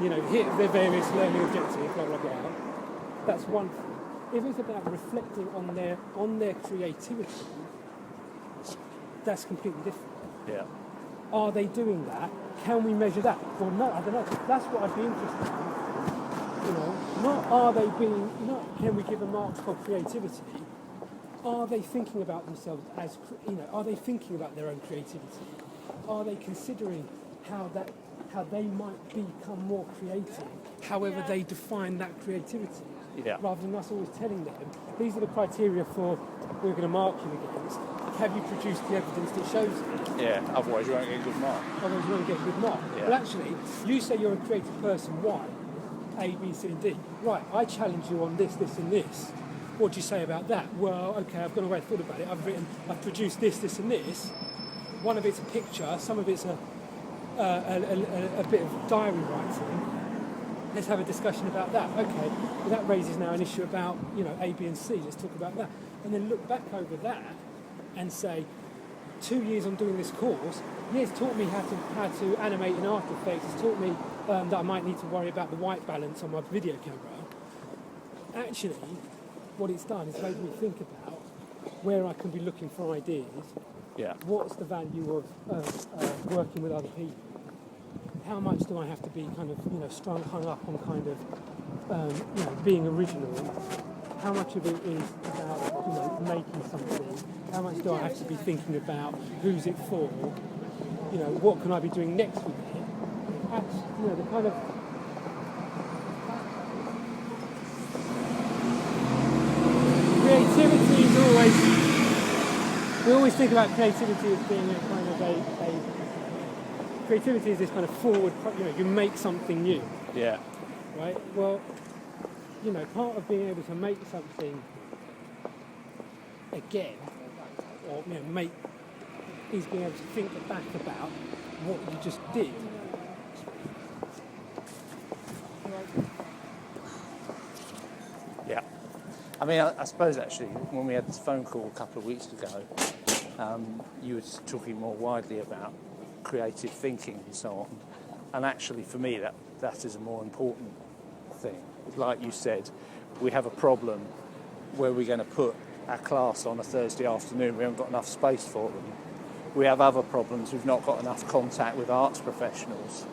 hit their various learning objectives, blah, blah, blah. That's one thing. If it's about reflecting on their creativity, that's completely different. Yeah. Are they doing that? Can we measure that? Well, no, I don't know. That's what I'd be interested in. Not are they being, not can we give a mark for creativity? Are they thinking about themselves as, are they thinking about their own creativity? Are they considering how they might become more creative, however they define that creativity? Yeah. Rather than us always telling them, these are the criteria for we're going to mark you against. Have you produced the evidence that shows it? Yeah, otherwise you won't get a good mark. Otherwise you won't get a good mark. Yeah. But actually, you say you're a creative person, why? A, B, C, and D. Right, I challenge you on this, this, and this. What do you say about that? Well, okay, I've gone away and thought about it. I've produced this, this, and this. One of it's a picture, some of it's a bit of diary writing. Let's have a discussion about that. Okay, well, that raises now an issue about, A, B, and C. Let's talk about that. And then look back over that and say, 2 years on doing this course, it's taught me how to animate in After Effects. It's taught me that I might need to worry about the white balance on my video camera. Actually, what it's done is made me think about where I can be looking for ideas. Yeah. What's the value of working with other people? How much do I have to be kind of, hung up on kind of, being original? How much of it is about, making something? How much do I have to be thinking about who's it for? What can I be doing next with it? Actually, the kind of creativity is always. We always think about creativity as being a kind of creativity is this kind of forward. You make something new. Yeah. Right. Well, part of being able to make something again, or make, is being able to think back about what you just did. Yeah. I mean, I suppose actually, when we had this phone call a couple of weeks ago, you were talking more widely about creative thinking and so on. And actually, for me, that is a more important thing. Like you said, we have a problem where we're going to put our class on a Thursday afternoon. We haven't got enough space for them. We have other problems. We've not got enough contact with arts professionals.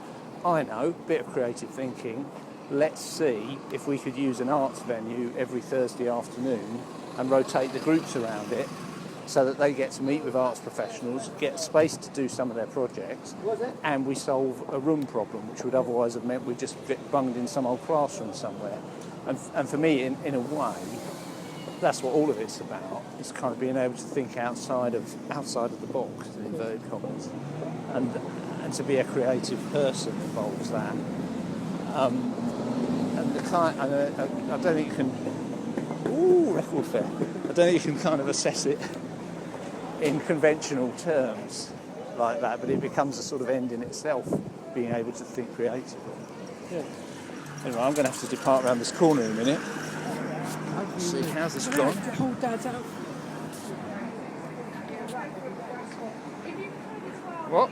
I know, bit of creative thinking. Let's see if we could use an arts venue every Thursday afternoon and rotate the groups around it so that they get to meet with arts professionals, get space to do some of their projects, and we solve a room problem, which would otherwise have meant we'd just get bunged in some old classroom somewhere. And for me, in a way, that's what all of it's about. It's kind of being able to think outside of the box, in inverted commas, and to be a creative person involves that. And the kind, I don't think you can. Record fair. I don't think you can kind of assess it in conventional terms like that, but it becomes a sort of end in itself, being able to think creatively. Yeah. Anyway, I'm going to have to depart around this corner in a minute. See, how's this gone? Hold Dad's out. What?